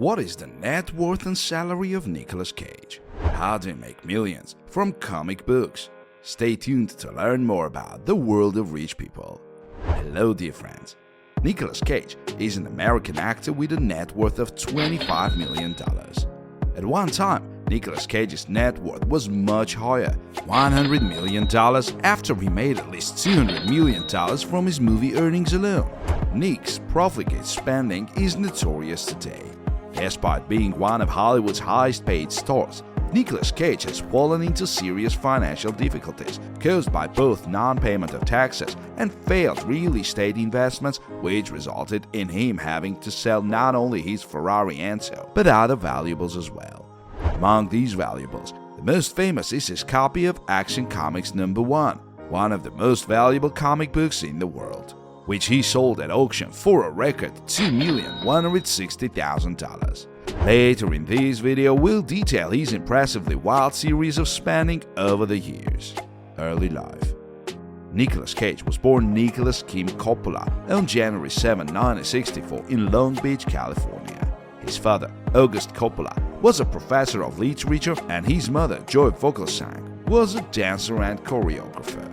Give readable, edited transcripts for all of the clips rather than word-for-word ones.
What is the net worth and salary of Nicolas Cage? How do you make millions from comic books? Stay tuned to learn more about the world of rich people. Hello dear friends. Nicolas Cage is an American actor with a net worth of $25 million. At one time, Nicolas Cage's net worth was much higher, $100 million, after he made at least $200 million from his movie earnings alone. Nick's profligate spending is notorious today. Despite being one of Hollywood's highest-paid stars, Nicolas Cage has fallen into serious financial difficulties caused by both non-payment of taxes and failed real estate investments, which resulted in him having to sell not only his Ferrari Enzo, but other valuables as well. Among these valuables, the most famous is his copy of Action Comics #1, one of the most valuable comic books in the world, which he sold at auction for a record $2,160,000. Later in this video, we'll detail his impressively wild series of spending over the years. Early life. Nicolas Cage was born Nicolas Kim Coppola on January 7, 1964 in Long Beach, California. His father, August Coppola, was a professor of literature, and his mother, Joy Vogelsang, was a dancer and choreographer.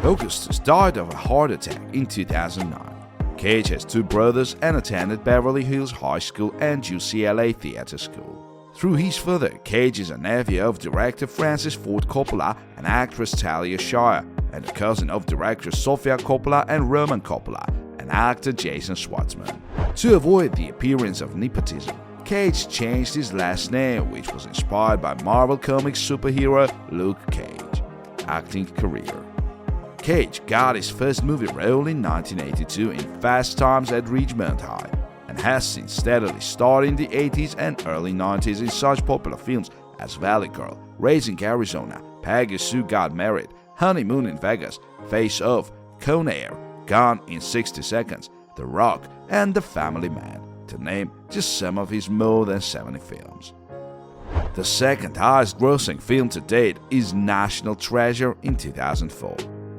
Augustus died of a heart attack in 2009. Cage has two brothers and attended Beverly Hills High School and UCLA Theatre School. Through his father, Cage is a nephew of director Francis Ford Coppola and actress Talia Shire, and a cousin of directors Sofia Coppola and Roman Coppola, and actor Jason Schwartzman. To avoid the appearance of nepotism, Cage changed his last name, which was inspired by Marvel Comics superhero Luke Cage. Acting career. Cage got his first movie role in 1982 in Fast Times at Ridgemont High, and has since steadily starred in the 80s and early 90s in such popular films as Valley Girl, Raising Arizona, Peggy Sue Got Married, Honeymoon in Vegas, Face Off, Con Air, Gone in 60 Seconds, The Rock, and The Family Man, to name just some of his more than 70 films. The second highest grossing film to date is National Treasure in 2004.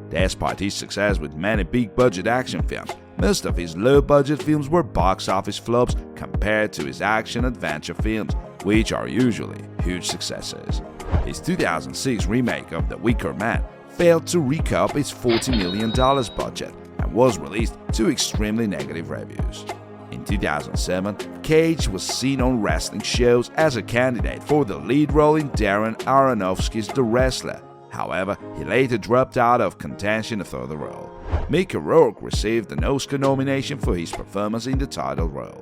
Despite his success with many big-budget action films, most of his low-budget films were box office flops compared to his action-adventure films, which are usually huge successes. His 2006 remake of The Wicker Man failed to recoup its $40 million budget and was released to extremely negative reviews. In 2007, Cage was seen on wrestling shows as a candidate for the lead role in Darren Aronofsky's The Wrestler. However, he later dropped out of contention for the role. Mickey Rourke received an Oscar nomination for his performance in the title role.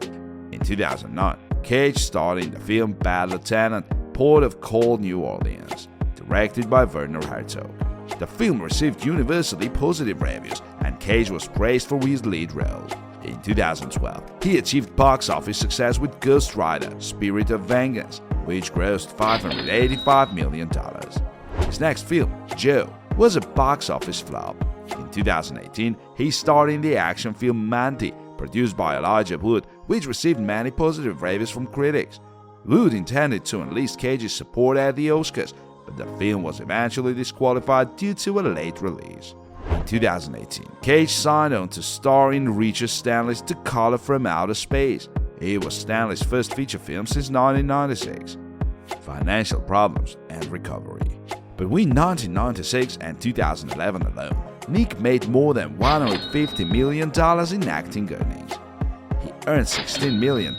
In 2009, Cage starred in the film Bad Lieutenant, Port of Call, New Orleans, directed by Werner Herzog. The film received universally positive reviews, and Cage was praised for his lead role. In 2012, he achieved box office success with Ghost Rider: Spirit of Vengeance, which grossed $585 million. His next film, Joe, was a box office flop. In 2018, he starred in the action film Mandy, produced by Elijah Wood, which received many positive reviews from critics. Wood intended to enlist Cage's support at the Oscars, but the film was eventually disqualified due to a late release. In 2018, Cage signed on to star in Richard Stanley's The Color from Outer Space. It was Stanley's first feature film since 1996. Financial problems and recovery. Between 1996 and 2011 alone, Nick made more than $150 million in acting earnings. He earned $16 million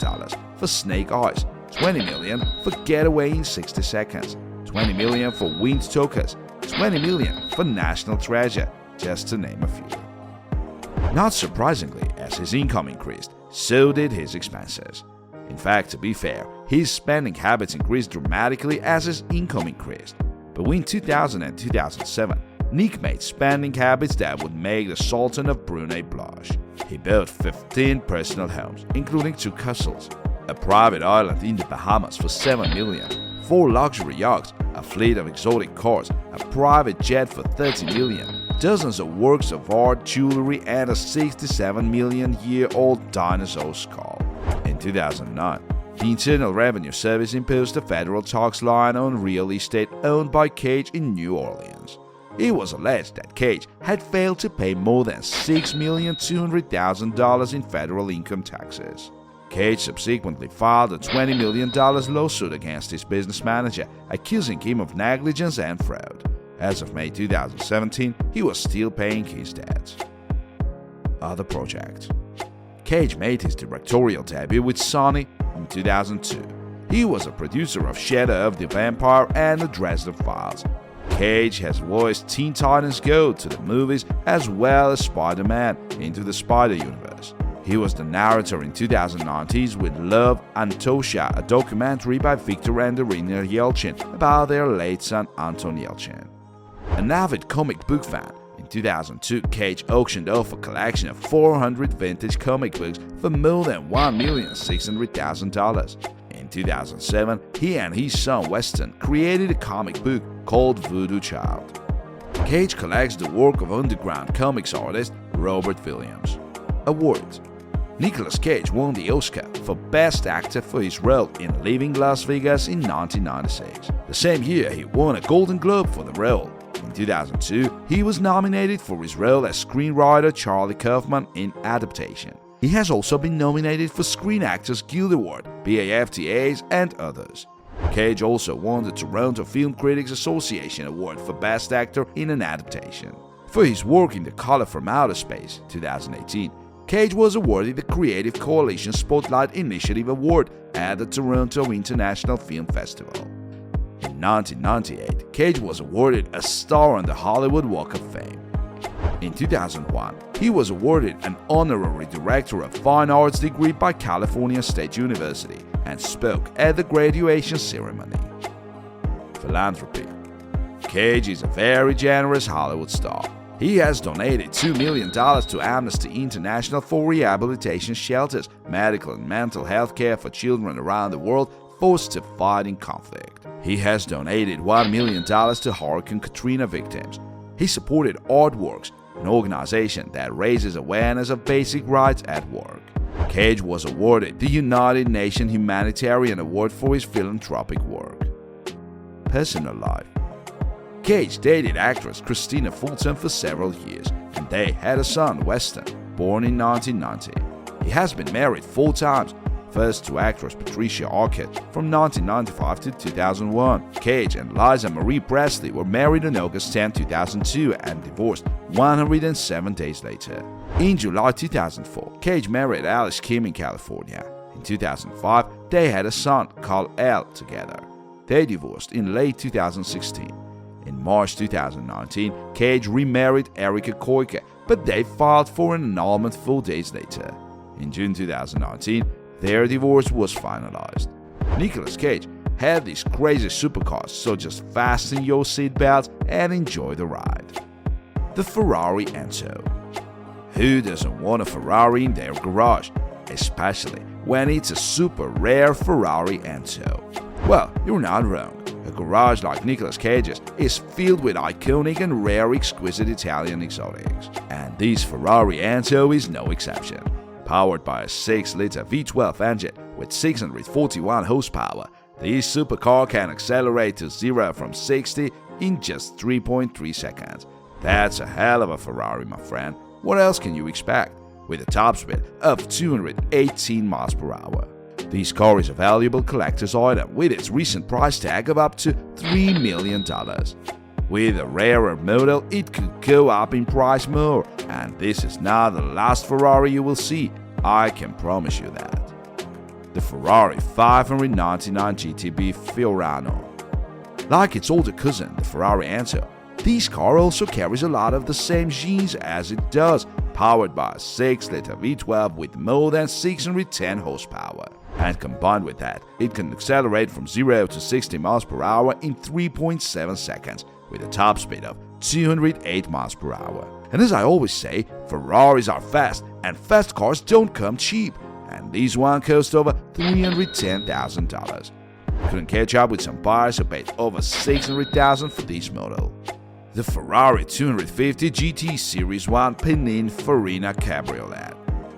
for Snake Eyes, $20 million for Getaway in 60 Seconds, $20 million for Wind Talkers, $20 million for National Treasure, just to name a few. Not surprisingly, as his income increased, so did his expenses. In fact, to be fair, his spending habits increased dramatically as his income increased. Between 2000 and 2007, Nick made spending habits that would make the Sultan of Brunei blush. He built 15 personal homes, including 2 castles, a private island in the Bahamas for $7 million, 4 luxury yachts, a fleet of exotic cars, a private jet for $30 million, dozens of works of art, jewelry, and a 67-million-year-old dinosaur skull. In 2009, the Internal Revenue Service imposed a federal tax line on real estate owned by Cage in New Orleans. It was alleged that Cage had failed to pay more than $6,200,000 in federal income taxes. Cage subsequently filed a $20 million lawsuit against his business manager, accusing him of negligence and fraud. As of May 2017, he was still paying his debts. Other projects. Cage made his directorial debut with Sony in 2002. He was a producer of Shadow of the Vampire and The Dresden Files. Cage has voiced Teen Titans Go to the movies as well as Spider-Man Into the Spider-Universe. He was the narrator in 2019's With Love, Antosha, a documentary by Victor and Irina Yelchin about their late son Anton Yelchin. An avid comic book fan, in 2002 Cage auctioned off a collection of 400 vintage comic books for more than $1,600,000. In 2007, he and his son Weston created a comic book called Voodoo Child. Cage collects the work of underground comics artist Robert Williams. Awards. Nicolas Cage won the Oscar for Best Actor for his role in Leaving Las Vegas in 1996. The same year, he won a Golden Globe for the role. In 2002, he was nominated for his role as screenwriter Charlie Kaufman in Adaptation. He has also been nominated for Screen Actors Guild Award, BAFTAs, and others. Cage also won the Toronto Film Critics Association Award for Best Actor in an Adaptation. For his work in The Color from Outer Space, 2018, Cage was awarded the Creative Coalition Spotlight Initiative Award at the Toronto International Film Festival. In 1998, Cage was awarded a star on the Hollywood Walk of Fame. In 2001, he was awarded an Honorary Director of Fine Arts degree by California State University and spoke at the graduation ceremony. Philanthropy. Cage is a very generous Hollywood star. He has donated $2 million to Amnesty International for rehabilitation shelters, medical and mental health care for children around the world forced to fight in conflict. He has donated $1 million to Hurricane Katrina victims. He supported Artworks, an organization that raises awareness of basic rights at work. Cage was awarded the United Nations Humanitarian Award for his philanthropic work. Personal life. Cage dated actress Christina Fulton for several years, and they had a son, Weston, born in 1990. He has been married 4 times, first to actress Patricia Arquette from 1995 to 2001. Cage and Liza Marie Presley were married on August 10, 2002 and divorced 107 days later. In July 2004, Cage married Alice Kim in California. In 2005, they had a son called Elle together. They divorced in late 2016. In March 2019, Cage remarried Erika Koike, but they filed for an annulment 4 days later. In June 2019, their divorce was finalized. Nicolas Cage had these crazy supercars, so just fasten your seatbelts and enjoy the ride. The Ferrari Enzo. Who doesn't want a Ferrari in their garage, especially when it's a super rare Ferrari Enzo? Well, you're not wrong. A garage like Nicolas Cage's is filled with iconic and rare exquisite Italian exotics. And this Ferrari Enzo is no exception. Powered by a 6-liter V12 engine with 641 horsepower, this supercar can accelerate to 0 from 60 in just 3.3 seconds. That's a hell of a Ferrari, my friend. What else can you expect? With a top speed of 218 miles per hour. This car is a valuable collector's item with its recent price tag of up to $3 million. With a rarer model, it could go up in price more, and this is not the last Ferrari you will see, I can promise you that. The Ferrari 599 GTB Fiorano. Like its older cousin, the Ferrari Enzo, this car also carries a lot of the same genes as it does, powered by a 6-liter V12 with more than 610 horsepower. And combined with that, it can accelerate from 0 to 60 miles per hour in 3.7 seconds, with a top speed of 208 miles per hour. And as I always say, Ferraris are fast, and fast cars don't come cheap, and this one cost over $310,000. Couldn't catch up with some buyers who paid over $600,000 for this model. The Ferrari 250 GT Series 1 Pininfarina Cabriolet.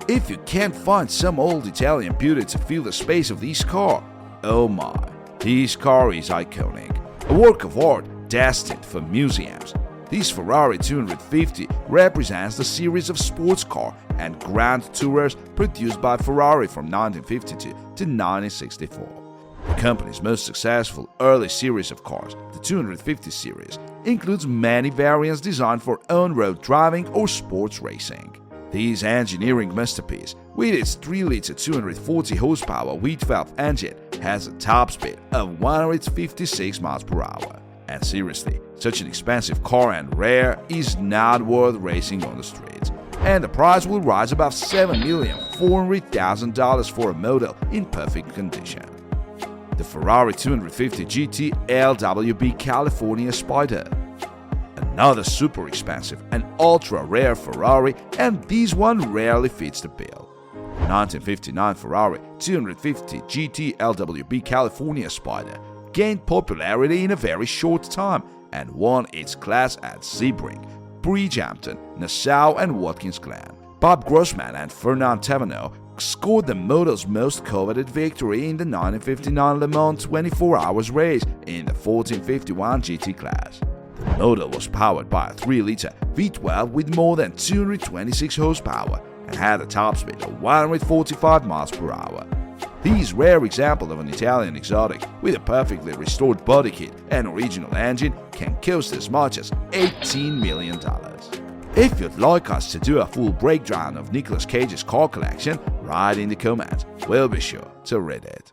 If you can't find some old Italian beauty to fill the space of this car, oh my, this car is iconic. A work of art destined for museums. This Ferrari 250 represents the series of sports car and Grand Tourers produced by Ferrari from 1952 to 1964. The company's most successful early series of cars, the 250 series, includes many variants designed for on-road driving or sports racing. This engineering masterpiece, with its 3-liter 240 horsepower V12 engine, has a top speed of 156 miles per hour. And seriously, such an expensive car and rare is not worth racing on the streets. And the price will rise above $7,400,000 for a model in perfect condition. The Ferrari 250 GT LWB California Spider. Another super expensive and ultra rare Ferrari, and this one rarely fits the bill. The 1959 Ferrari 250 GT LWB California Spider gained popularity in a very short time and won its class at Sebring, Bridgehampton, Nassau and Watkins Glen. Bob Grossman and Fernand Thévenot scored the model's most coveted victory in the 1959 Le Mans 24 hours race in the 1451 GT class. The model was powered by a 3-liter V12 with more than 226 horsepower and had a top speed of 145 miles per hour. This rare example of an Italian exotic with a perfectly restored body kit and original engine can cost as much as $18 million. If you'd like us to do a full breakdown of Nicolas Cage's car collection, write in the comments. We'll be sure to read it.